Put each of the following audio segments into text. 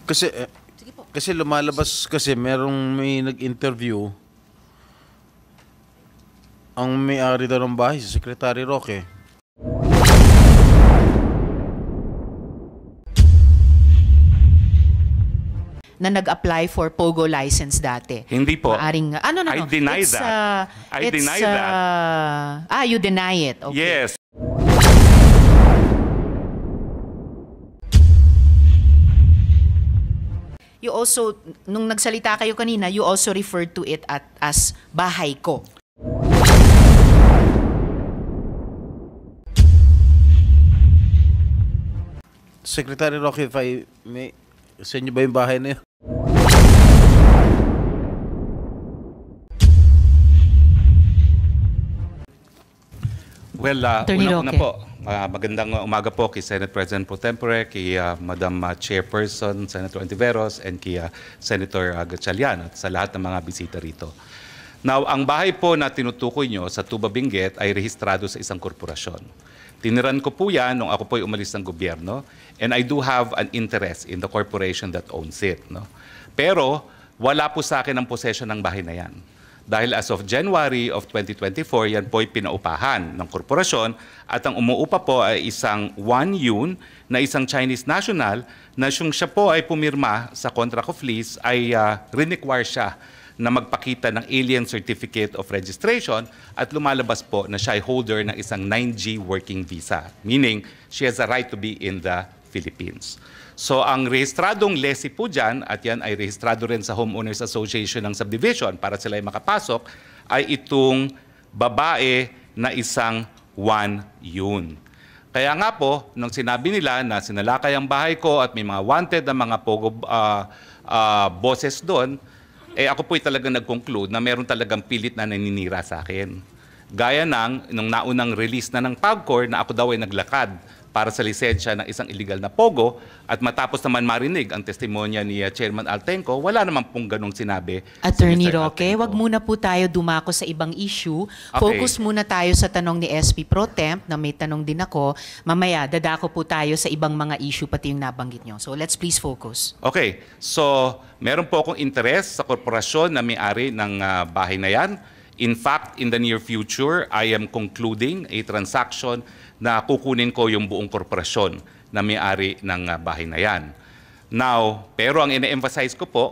Kasi, Sige po. kasi lumalabas kasi may nag-interview ang may-ari daw ng bahay, si Secretary Roque. Na nag-apply for POGO license dati. Hindi po. Maaring, no. I deny It's, that. I deny that. You deny it. Okay. Yes. You also, nung nagsalita kayo kanina, you also referred to it as bahay ko. Secretary Roque, if I may, sa inyo ba yung bahay na yun? Well, Attorney una Roque. po, magandang umaga po kay Senate President Pro Tempore, kay Madam Chairperson, Senator Antiveros, and kay Senator Gatchalian at sa lahat ng mga bisita rito. Now, ang bahay po na tinutukoy nyo sa Tuba Benguet ay rehistrado sa isang korporasyon. Tiniran ko po yan nung ako po ay umalis ng gobyerno, and I do have an interest in the corporation that owns it. No? Pero wala po sa akin ang possession ng bahay na yan. Dahil as of January of 2024, yan po ay pinaupahan ng korporasyon at ang umuupa po ay isang Wang Yun na isang Chinese national na siya po ay pumirma sa contract of lease ay require siya na magpakita ng alien certificate of registration at lumalabas po na siya ay holder ng isang 9G working visa, meaning she has a right to be in the Philippines. So ang rehistradong lessee po dyan, at yan ay rehistrado rin sa Homeowners Association ng Subdivision para sila ay makapasok, ay itong babae na isang Wang Yun. Kaya nga po, nung sinabi nila na sinalakay ang bahay ko at may mga wanted na mga pogo bosses doon, ako po'y talagang nag-conclude na meron talagang pilit na naninira sa akin. Gaya nung naunang release na ng PAGCOR na ako daw ay naglakad para sa lisensya ng isang illegal na pogo at matapos naman marinig ang testimonya ni Chairman Altenco, wala naman pong ganong sinabi. Attorney si Mr. Roque, Altenco. wag muna po tayo dumako sa ibang issue. Okay. Focus muna tayo sa tanong ni SP Pro Temp, na may tanong din ako. Mamaya, dadako po tayo sa ibang mga issue, pati yung nabanggit nyo. So let's please focus. Okay, so meron po akong interest sa korporasyon na may-ari ng bahay na yan. In fact, in the near future, I am concluding a transaction na kukunin ko yung buong korporasyon na may-ari ng bahay na yan. Now, pero ang ina-emphasize ko po,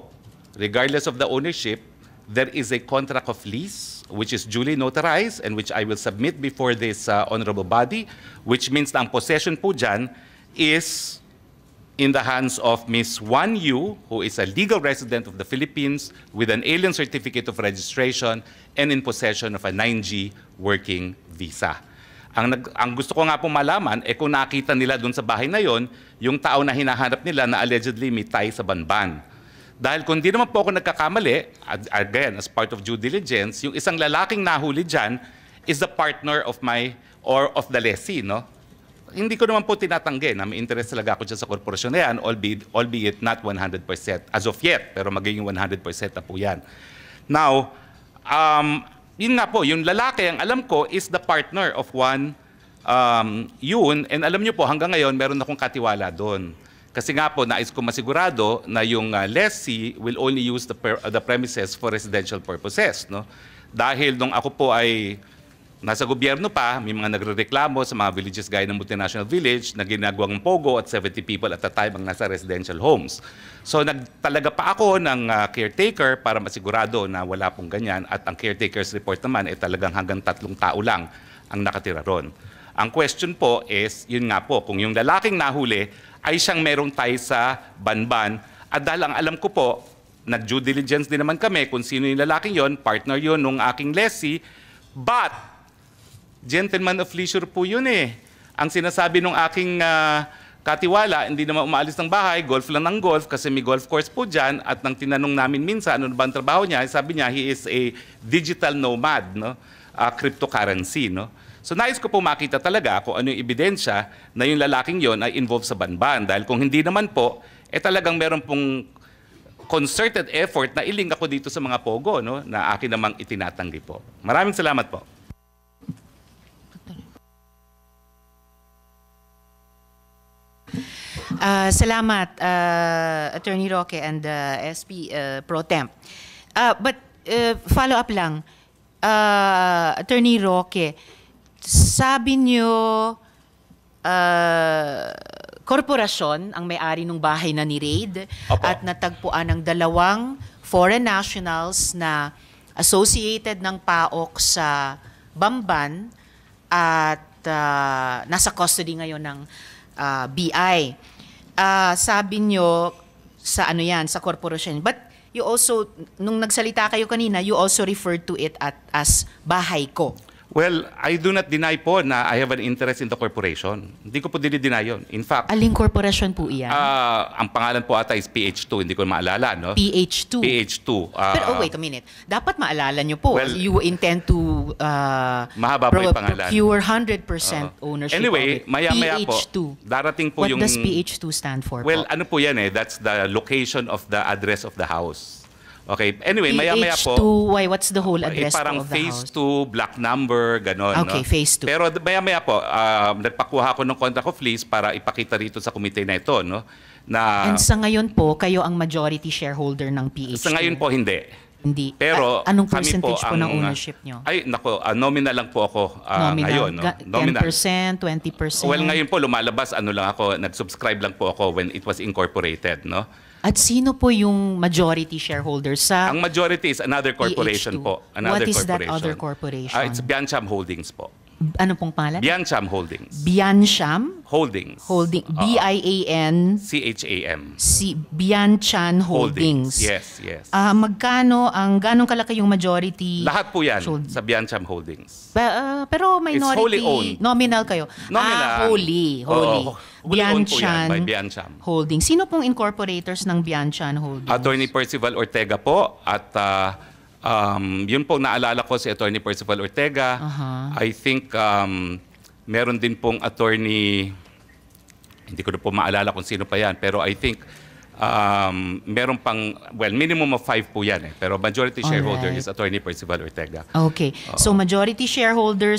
regardless of the ownership, there is a contract of lease which is duly notarized and which I will submit before this honorable body, which means na ang possession po dyan is in the hands of Ms. Wang Yu, who is a legal resident of the Philippines with an alien certificate of registration and in possession of a 9G working visa. Ang gusto ko nga po malaman, kung nakita nila doon sa bahay na yon, yung tao na hinahanap nila na allegedly may tie sa Banban. Dahil kung di naman po ako nagkakamali, again, as part of due diligence, yung isang lalaking nahuli dyan is the partner of of the lessee, no? Hindi ko naman po tinatanggi na may interest talaga ako dyan sa korporasyon na yan, albeit not 100% as of yet, pero magiging 100% na po yan. Now, yun nga po, yung lalaki, ang alam ko, is the partner of Wang Yun, and alam nyo po, hanggang ngayon, meron akong katiwala doon. Kasi nga po, nais ko masigurado na yung lessee will only use the premises for residential purposes. No? Dahil nung ako po ay nasa gobyerno pa, may mga nagrereklamo sa mga villages gaya ng Multinational Village na ginagawang pogo at 70 people at a time ang nasa residential homes. So nagtalaga pa ako ng caretaker para masigurado na wala pong ganyan at ang caretaker's report naman ay talagang hanggang 3 tao lang ang nakatira ron. Ang question po is, yun nga po, kung yung lalaking nahuli ay siyang merong tie sa Banban at dahil ang alam ko po, nag-due diligence din naman kami kung sino yung lalaking yon, partner yon nung aking lessee, but gentleman of leisure po yun eh. Ang sinasabi nung aking katiwala, hindi naman umaalis ng bahay, golf lang ng golf kasi may golf course po dyan at nang tinanong namin minsan ano ba ang trabaho niya, sabi niya he is a digital nomad, no? Cryptocurrency. No? So nais ko po makita talaga kung ano yung ebidensya na yung lalaking yon ay involved sa Banban. Dahil kung hindi naman po, talagang meron pong concerted effort na iling ako dito sa mga pogo, no? Na akin namang itinatanggi po. Maraming salamat po. Salamat, Attorney Roque and SP Pro Temp. But follow up lang, Attorney Roque, sabi niyo korporasyon ang may-ari ng bahay na ni-raid Opo. at natagpuan ng 2 foreign nationals na associated ng PAOK sa Bamban at nasa custody ngayon ng BI. Sabi nyo sa ano yan, sa korporasyon. But you also, nung nagsalita kayo kanina, you also referred to it as bahay ko. Well, I do not deny po na I have an interest in the corporation. Hindi ko po dinideny yun. In fact, Aling korporasyon po iyan? ang pangalan po ata is PH2, hindi ko maalala, no? PH2. PH2. Pero wait a minute. Dapat maalala nyo po. Well, you intend to mahaba po yung pangalan. procure 100% ownership Anyway, of it. maya-maya po, PH2. darating po What yung... does PH2 stand for Well, po? ano po yan eh, that's the location of the address of the house. Okay, anyway, maya-maya PH2, po... why? What's the whole address parang po of the phase house? 2, black number, gano'n. Okay, no? phase 2. Pero maya-maya po, nagpakuha ko ng contract of lease para ipakita rito sa komite na ito, no? Na, And sa ngayon po, kayo ang majority shareholder ng PH2? sa ngayon po, hindi. Hindi. Pero Anong kami percentage po, ng ang, ownership nyo? Ay, nako, nominal lang po ako ngayon. No? 10%, 20%? Well, ngayon po lumalabas, ano lang ako, nag-subscribe lang po ako when it was incorporated, no? At sino po yung majority shareholder sa Ang majority is another corporation PH2? po. Another What is that corporation. other corporation? It's Biancham Holdings po. Ano pong pangalan? Biancham Holdings. Biancham Holdings. Holding. B-I-A-N. CHAM. Si Bianchan Holdings. Yes, yes. Ganong kalaki yung majority? Lahat po yan Sold. sa Biancham Holdings. Pero minority. wholly owned. Nominal kayo. Nominal. Wholly. Oo, wholly owned po yan by Bianchan Biancham. Holdings. Sino pong incorporators ng Bianchan Holdings? Attorney Percival Ortega po at yun po naalala ko si Attorney Percival Ortega. I think meron din pong attorney, hindi ko na po maalala kung sino pa yan, pero I think meron pang, well, minimum of 5 po yan eh. Pero majority shareholder Alright. is Attorney Percival Ortega. Okay. So majority shareholder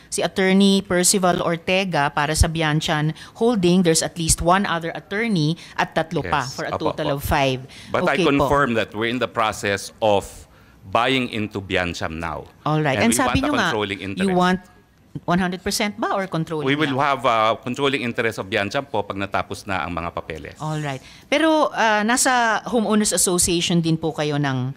si Attorney Percival Ortega para sa Bianchan Holding. There's at least 1 other attorney at 3 pa Yes. for a Opo, total opo. of 5. But I Okay po. confirm that we're in the process of buying into Biancham now. All right. And we sabi want nyo a nga, controlling interest. you want 100% ba or controlling We will lang? have controlling interest of Biancham po pag natapos na ang mga papeles. All right. Pero nasa Homeowners Association din po kayo ng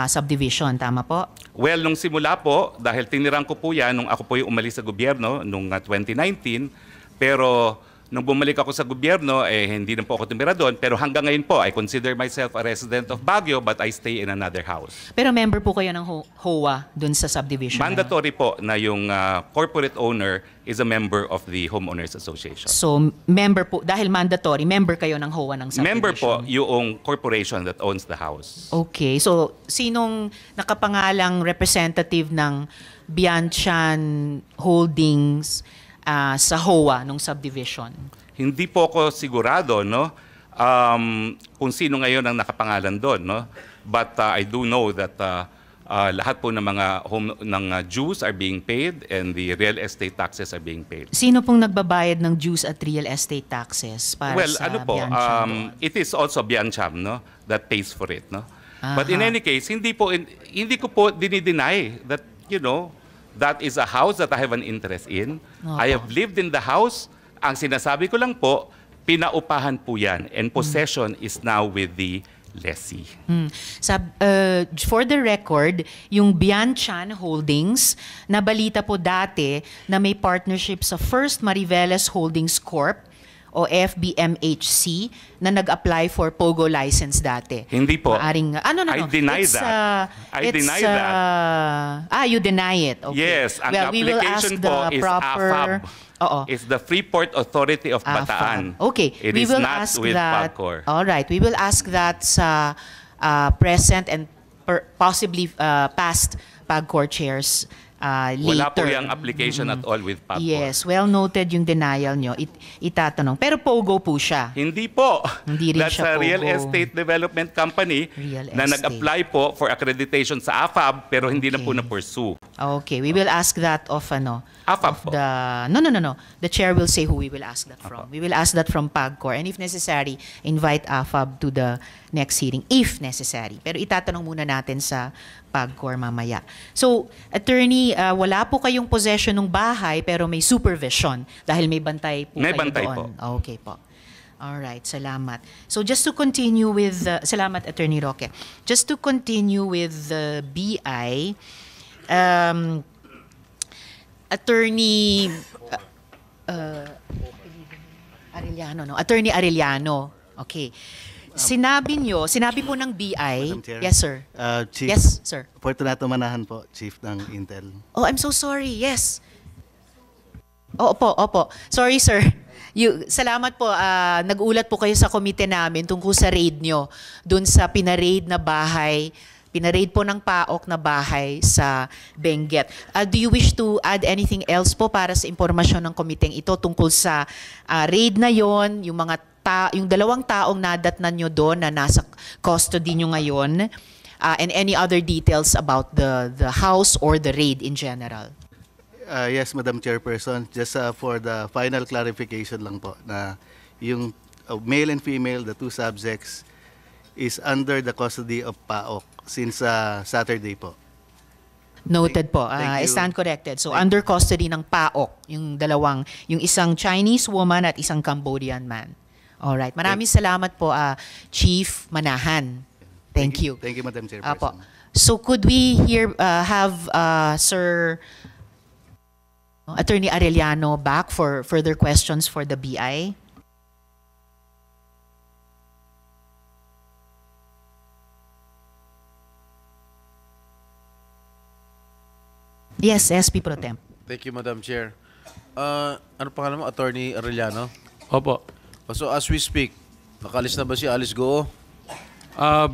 subdivision, tama po? Well, nung simula po, dahil tinirang ko po yan nung ako po yung umalis sa gobyerno nung 2019, pero nung bumalik ako sa gobyerno, hindi na po ako tumira doon. Pero hanggang ngayon po, I consider myself a resident of Baguio, but I stay in another house. Pero member po kayo ng HOA dun sa subdivision? na yun? Mandatory po na yung corporate owner is a member of the Homeowners Association. So, member po, dahil mandatory, member kayo ng HOA ng subdivision? Member po yung corporation that owns the house. Okay. So, sinong nakapangalang representative ng Bianchan Holdings sa HOA ng subdivision? Hindi po ako sigurado, no? Kung sino ngayon ang nakapangalan doon, no? But I do know that lahat po ng mga dues are being paid and the real estate taxes are being paid. Sino pong nagbabayad ng dues at real estate taxes para Well, sa ano po, Bianchan doon? it is also Biancham, no, that pays for it, no. But in any case, hindi ko po dinideny that, you know, that is a house that I have an interest in. Opo. I have lived in the house. Ang sinasabi ko lang po, pinaupahan po yan and possession is now with the lessee. For the record, yung Bianchan Holdings, nabalita po dati na may partnership sa First Mariveles Holdings Corp o FBMHC na nag-apply for POGO license dati. Hindi po. Maaring, no. I deny It's, that. I deny that. You deny it. Okay. Yes, ang Well, we will ask application the po is proper... AFAB. Oo. It's the Freeport Authority of Bataan. Okay, It we is will not ask with that. PAGCOR. All right, we will ask that sa present and possibly past PAGCOR chairs Wala po later. yung application at all with PAGCOR. Yes, well noted yung denial nyo. Itatanong. Pero POGO po siya. Hindi po. Hindi rin That's siya a real POGO. estate development company Real na estate. nag-apply po for accreditation sa AFAB pero hindi na po Okay. na-pursue. Okay, we will ask that of AFAB po. No. The chair will say who we will ask that from. We will ask that from PAGCOR, and if necessary, invite AFAB to the next hearing if necessary. Pero itatanong muna natin sa PAGCOR mamaya. So, attorney, wala po kayong possession ng bahay pero may supervision dahil may bantay po May kayo bantay doon. po. Okay po. Alright, salamat. So just to continue with, salamat Attorney Roque. Just to continue with the BI, Attorney Arellano, no? Attorney Arellano. Okay. Sinabi po ng BI, Madam Chair. yes sir. Chief Yes, sir. Fortunato Manahan po, Chief ng Intel. Oh, I'm so sorry. Yes. Opo. Sorry, sir. Salamat po. Nag-ulat po kayo sa komite namin tungkol sa raid nyo dun sa pinaraid na bahay. Pinaraid po ng PAOK na bahay sa Benguet. Do you wish to add anything else po para sa impormasyon ng komiteng ito tungkol sa raid na yon, yung yung 2 taong nadatnan nyo doon na nasa custody nyo ngayon, and any other details about the house or the raid in general? Yes, Madam Chairperson, just for the final clarification lang po na yung male and female, the 2 subjects, is under the custody of PAOK since Saturday po. Noted po. Thank you. Stand corrected. So under custody ng PAOK, yung isang Chinese woman at isang Cambodian man. Alright. Maraming salamat po, Chief Manahan. Thank you. Thank you, Madam Apo. Chairperson. So could we have Sir Attorney Arellano back for further questions for the BI? Yes, SP Pro Temp. Thank you, Madam Chair. Ano pangalan mo? Attorney Arellano? Opo. So as we speak, nakalis na ba si Alice Goo?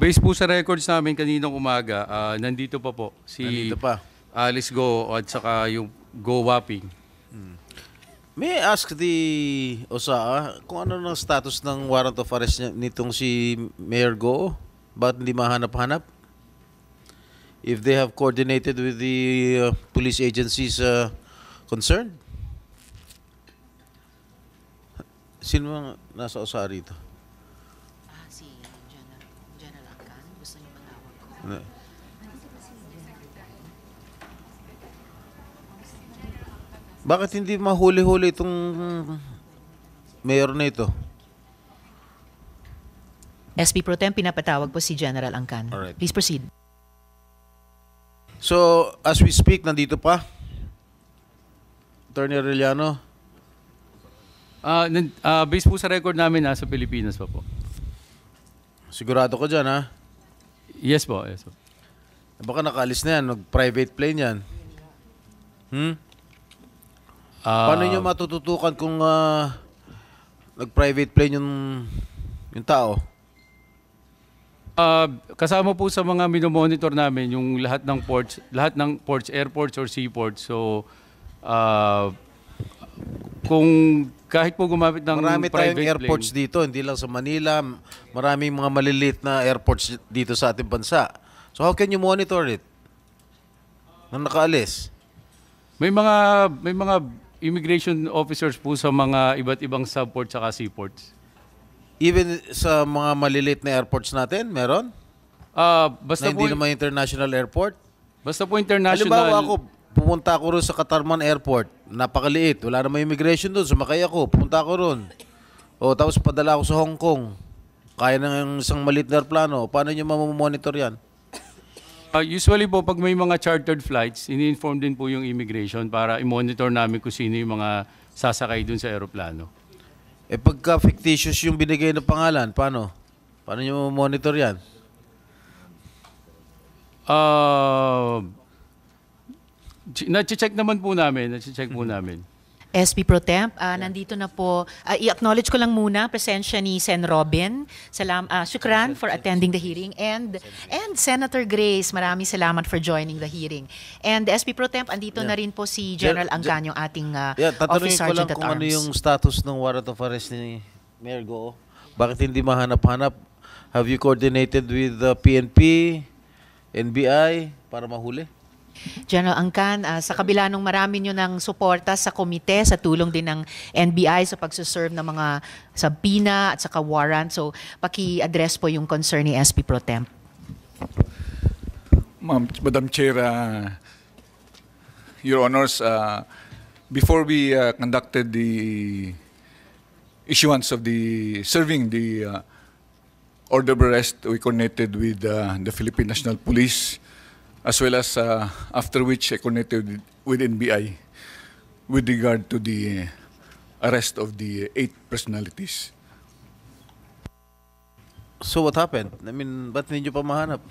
Based po sa records namin kaninang umaga, nandito pa po si Nandito pa. Alice Go at saka yung Go Wapping. May I ask the OSAA kung ano ng status ng warrant of arrest nitong si Mayor Go? Bakit hindi mahanap-hanap? If they have coordinated with the police agencies concerned? Sino ang nasa OSAA rito? Si General Acan. Gusto niyo matawag ko? Bakit hindi mahuli-huli itong mayor na ito? SP Pro Tem, pinapatawag po si General Angcan. Alright. Please proceed. So, as we speak, nandito pa? Attorney Arellano? Based po sa record namin, nasa Pilipinas pa po. Sigurado ka dyan, ha? Yes po, yes po. Baka nakaalis na yan, mag-private plane yan. Paano nyo matututukan kung nag-private plane yung tao? Kasama po sa mga minomonitor namin yung lahat ng ports, airports or seaports. So, kung kahit po gumamit ng Marami private tayong airports plane, dito, hindi lang sa Manila. Maraming mga maliliit na airports dito sa ating bansa. So how can you monitor it? Nang nakaalis? may mga immigration officers po sa mga iba't ibang subports at seaports. Even sa mga maliliit na airports natin, meron? Basta Na po hindi naman international airport? international. Halimbawa ako, pumunta ako ron sa Katarman Airport. Napakaliit. Wala namang immigration doon. Sumakay ako. Pumunta ako ron. O, tapos padala ako sa Hong Kong. Kaya ng isang maliit na airplano. Paano nyo mamamonitor yan? Usually po, pag may mga chartered flights, ini-inform din po yung immigration para i-monitor namin kung sino yung mga sasakay dun sa aeroplano. Eh pagka fictitious yung binigay na pangalan, paano? Paano nyo monitor yan? Na-check naman po namin. Na-check po namin. SP Pro Temp, nandito na po. I-acknowledge ko lang muna presensya ni Sen Robin. Shukran for attending the hearing. And Senator Grace, maraming salamat for joining the hearing. And SP Pro Temp, andito na rin po si General Angkan, yung ating tatanungin Office ko Sergeant lang at kung ano Arms. yung status ng warrant of arrest ni Mayor Go. Bakit hindi mahanap-hanap? Have you coordinated with the PNP, NBI para mahuli? General Angkan, sa kabila ng marami nyo ng suporta sa komite, sa tulong din ng NBI sa pagsuserve ng mga subpoena at saka warrant. So, paki-address po yung concern ni SP Pro Temp. Madam Chair, Your Honors, before we conducted the issuance of serving the order of arrest, we coordinated with the Philippine National Police, as well as after which I connected with NBI with regard to the arrest of the 8 personalities. So what happened? I mean, ba't hindi nyo pa mahanap?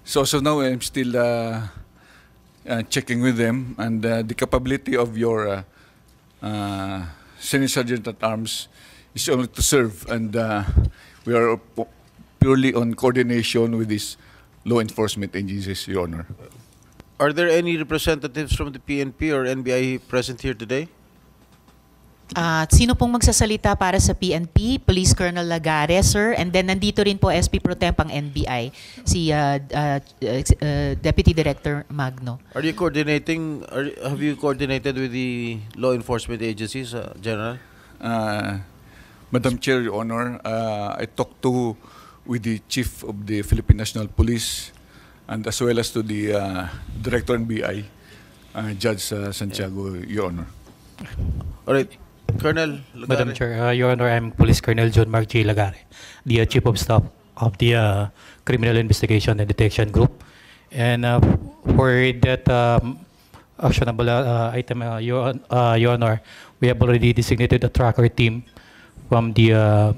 So now I'm still checking with them, and the capability of your Senior Sergeant at Arms is only to serve, and we are purely on coordination with these law enforcement agencies, Your Honor. Are there any representatives from the PNP or NBI present here today? Sino pong magsasalita para sa PNP? Police Colonel Lagares, sir. And then nandito rin po SP Pro Temp ang NBI, si Deputy Director Magno. Are you coordinating? Have you coordinated with the law enforcement agencies, General? Madam Chair, Your Honor, I talked with the Chief of the Philippine National Police, and as well as to the Director NBI, Judge Santiago, Your Honor. All right. Colonel Lagare. Madam Chair, Your Honor, I'm Police Colonel John Mark J. Lagare, the Chief of Staff of the Criminal Investigation and Detection Group. And for that actionable item, Your Honor, we have already designated a tracker team from the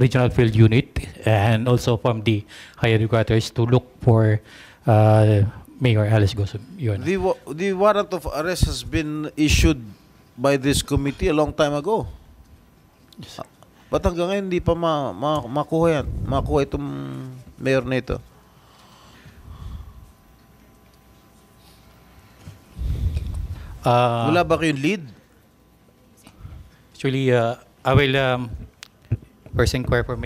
Regional Field Unit and also from the higher headquarters to look for Mayor Alice Gozum, Your Honor. The warrant of arrest has been issued by this committee a long time ago. Yes. Ba't hanggang ngayon hindi pa makuha yan? Makuha itong mayor na ito? Wala ba kayong lead? Actually, I will first inquire for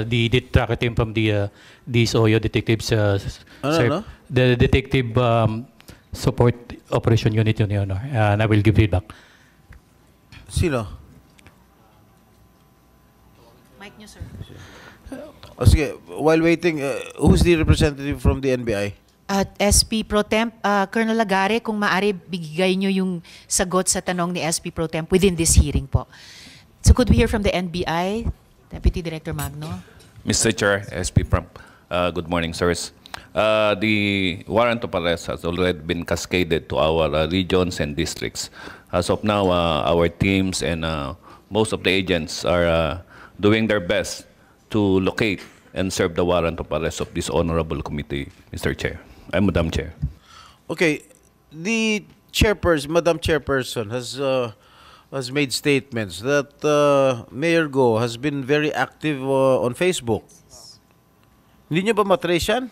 the tracker team from the DSOYO detectives. Ano? The detective support operation unit yun, Your Honor. And I will give feedback. Sino? Mic niyo, sir. O sige, while waiting, who's the representative from the NBI? At SP Pro Temp, Colonel Lagare, kung maaari, bigay niyo yung sagot sa tanong ni SP Pro Temp within this hearing po. So could we hear from the NBI? Deputy Director Magno. Mr. Chair, SP Prompt, good morning, sirs. The warrant of arrest has already been cascaded to our regions and districts. As of now, our teams and most of the agents are doing their best to locate and serve the warrant of arrest of this honorable committee, Mr. Chair. Madam Chair. Okay, the chairperson, Madam Chairperson, has made statements that Mayor Go has been very active on Facebook. Hindi nyo ba matrace yan?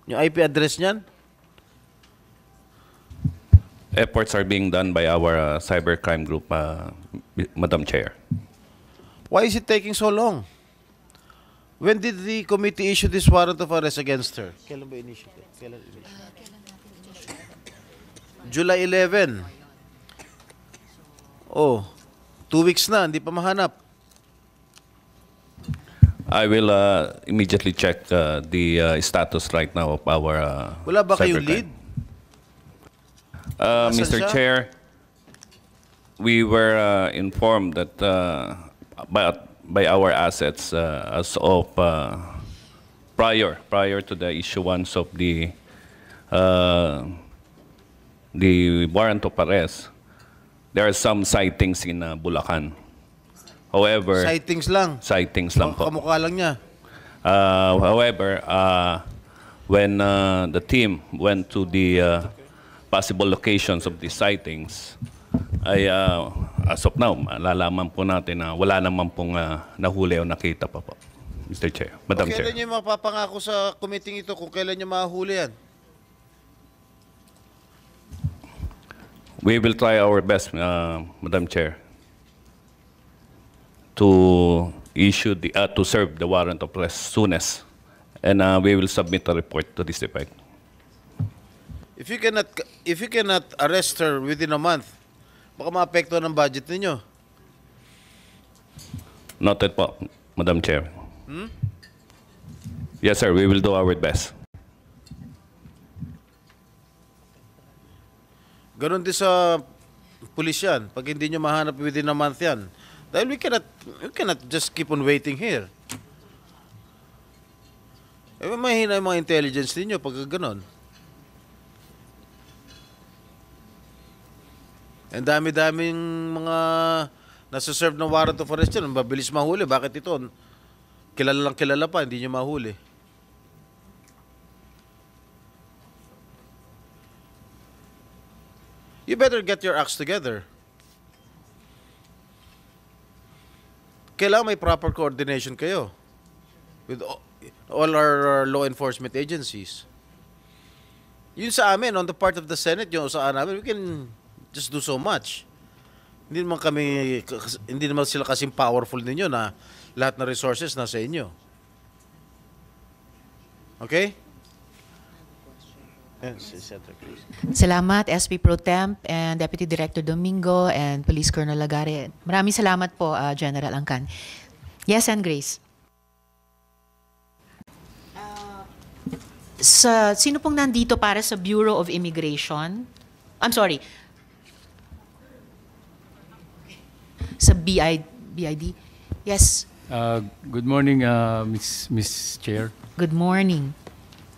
Yung IP address niyan? Efforts are being done by our cybercrime group, Madam Chair. Why is it taking so long? When did the committee issue this warrant of arrest against her? Kailan ba initiate? July 11. Oh, 2 weeks na, hindi pa mahanap. I will immediately check the status right now of our Wala ba kayong cybercrime. lead? Asan Mr. siya? Chair, we were informed that by our assets as of prior to the issuance of the warrant of arrest, there are some sightings in Bulacan. However, Sightings lang. sightings lang po. Kamukha lang niya. However, when the team went to the possible locations of these sightings, ay as of now, malalaman po natin na wala naman pong nahuli o nakita pa po. Mr. Chair, Madam Kailan Chair. nyo mapapangako sa committee ito kung kailan nyo mahuli yan? We will try our best, Madam Chair, to issue to serve the warrant of arrest soonest, and we will submit a report to this effect. If you cannot arrest her within a month, baka maapekto ng budget ninyo. Noted po, Madam Chair. Yes, sir. We will do our best. Ganon din sa pulis yan. Pag hindi nyo mahanap within a month yan. Dahil we cannot just keep on waiting here. Mahina yung mga intelligence ninyo pag ganon. Ang dami-daming mga nasa-serve ng warrant of arrest yan. Mabilis mahuli. Bakit ito? Kilala pa, hindi nyo mahuli. You better get your acts together. Kailangan may proper coordination kayo with all our law enforcement agencies. Yun sa amin, on the part of the Senate, yung sa namin, we can just do so much. Hindi naman sila kasing powerful ninyo na lahat na resources nasa inyo. Okay? Yes, Senator, please. Salamat, SP Pro Temp and Deputy Director Domingo and Police Colonel Lagare. Maraming salamat po, General Angkan. Yes, and Grace. Sino pong nandito para sa Bureau of Immigration? I'm sorry. Sa BID? Yes. Good morning, Miss Chair. Good morning.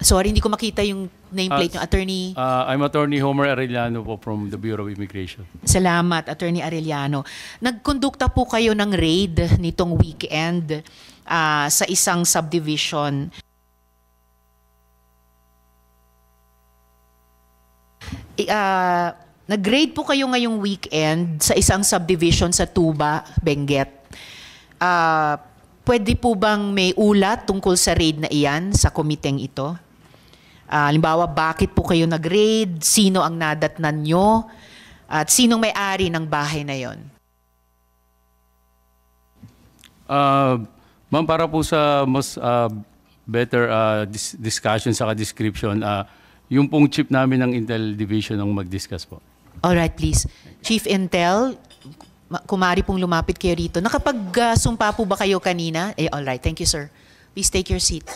Sorry, hindi ko makita yung nameplate ng attorney. I'm Attorney Homer Arellano po from the Bureau of Immigration. Salamat, Attorney Arellano. Nagkondukta po kayo ng raid nitong weekend sa isang subdivision. Nag-raid po kayo ngayong weekend sa isang subdivision sa Tuba, Benguet. Pwede po bang may ulat tungkol sa raid na iyan sa komiteng ito? Halimbawa, bakit po kayo nag-raid? Sino ang nadatnan nyo? At sinong may-ari ng bahay na yon? Ma'am, para po sa mas better discussion sa description, yung pong chief namin ng Intel Division ang mag-discuss po. Alright, please. Chief Intel, kumari pong lumapit kayo rito. Nakapag-sumpa po ba kayo kanina? Alright, thank you, sir. Please take your seat.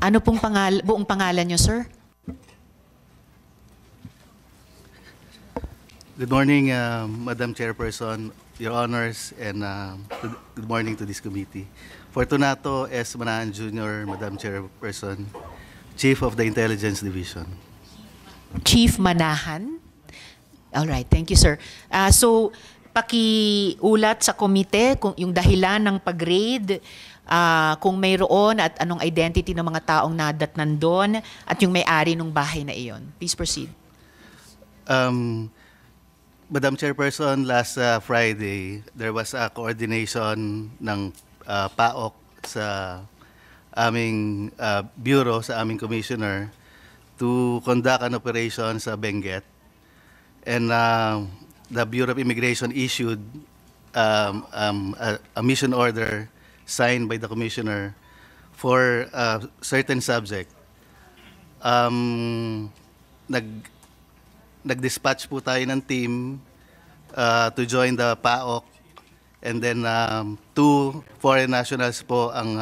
Ano pong buong pangalan nyo, sir? Good morning, Madam Chairperson, Your Honors, and good morning to this committee. Fortunato S. Manahan Jr., Madam Chairperson, Chief of the Intelligence Division. Chief Manahan? Alright, thank you, sir. So, pakiulat sa komite kung yung dahilan ng pag-raid, kung mayroon at anong identity ng mga taong nadatnan doon at yung may-ari ng bahay na iyon. Please proceed. Madam Chairperson, last Friday, there was a coordination ng PAOK sa aming bureau, sa aming commissioner, to conduct an operation sa Benguet. And the Bureau of Immigration issued a mission order signed by the commissioner for a certain subject. Nag-dispatch po tayo ng team to join the PAOK, and then 2 foreign nationals po ang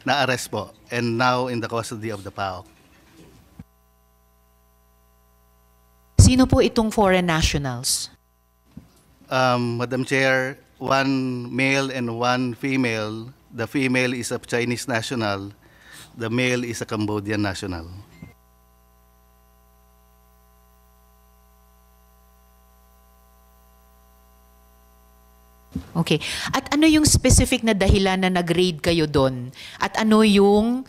na-arrest po and now in the custody of the PAOK. Sino po itong foreign nationals? Madam Chair, 1 male and 1 female. The female is a Chinese national. The male is a Cambodian national. Okay. At ano yung specific na dahilan na nag-raid kayo doon? At ano yung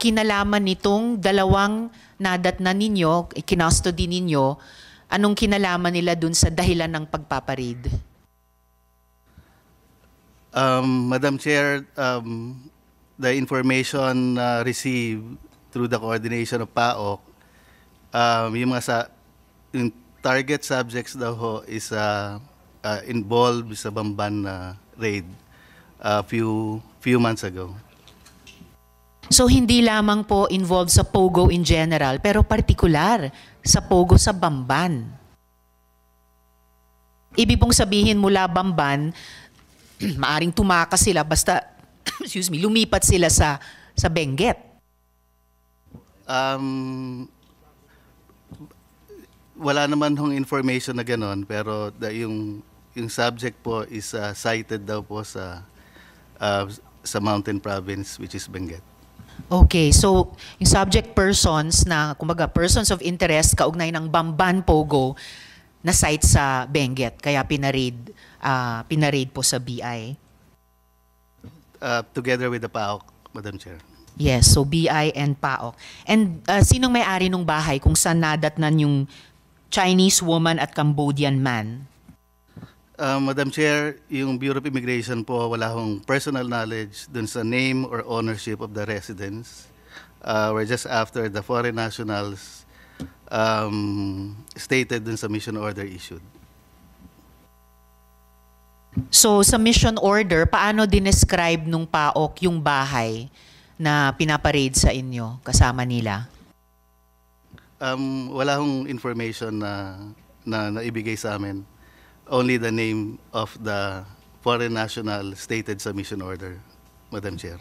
kinalaman nitong dalawang nadatnan ninyo, kinustody ninyo, anong kinalaman nila doon sa dahilan ng pagpaparaid? Madam Chair, the information received through the coordination of PAOK, yung yung target subjects daw ho is involved sa Bamban raid a few months ago. So hindi lamang po involved sa Pogo in general, pero particular sa Pogo sa Bamban. Ibig pong sabihin mula Bamban, maaring tumakas sila basta excuse me, lumipat sila sa Benguet. Wala naman hong information na gano'n, pero yung subject po is cited daw po sa Mountain Province, which is Benguet. Okay, so yung subject persons na, kumbaga, persons of interest kaugnay ng Bamban Pogo na site sa Benguet, kaya pinaraid po sa BI. Together with the PAOK, Madam Chair. Yes, so BI and PAOK. And sinong may-ari ng bahay kung saan nadatnan yung Chinese woman at Cambodian man? Madam Chair, yung Bureau of Immigration po, wala hong personal knowledge dun sa name or ownership of the residents. We're just after the foreign nationals stated dun sa mission order issued. So sa mission order, paano dinescribe nung PAOK yung bahay na pinaparade sa inyo kasama nila? Wala hong information na naibigay sa amin. Only the name of the foreign national stated sa mission order, Madam Chair.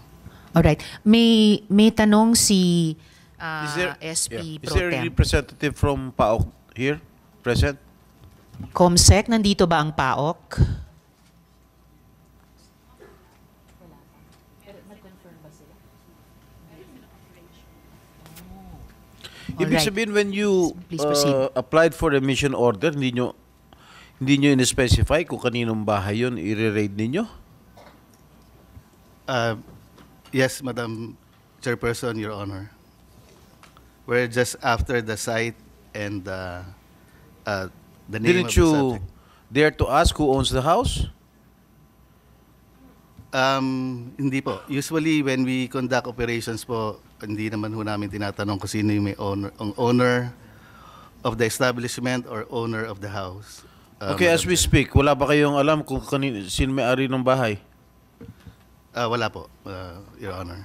Alright. May tanong si SP Is Pro there a Tem. representative from PAOK here present? Comsec, nandito ba ang PAOK? Ibig Alright. sabihin, when you Please proceed. applied for a mission order, hindi nyo in-specify kung kaninong bahay yun i-raid ninyo? Yes, Madam Chairperson, Your Honor. We're just after the site and the name Didn't of the you subject. dare to ask who owns the house? Hindi po. Usually, when we conduct operations po, hindi naman ho namin tinatanong kung sino yung may owner of the establishment or owner of the house. Okay, as we speak, wala ba kayong alam kung sino may-ari ng bahay? Wala po, Your Honor.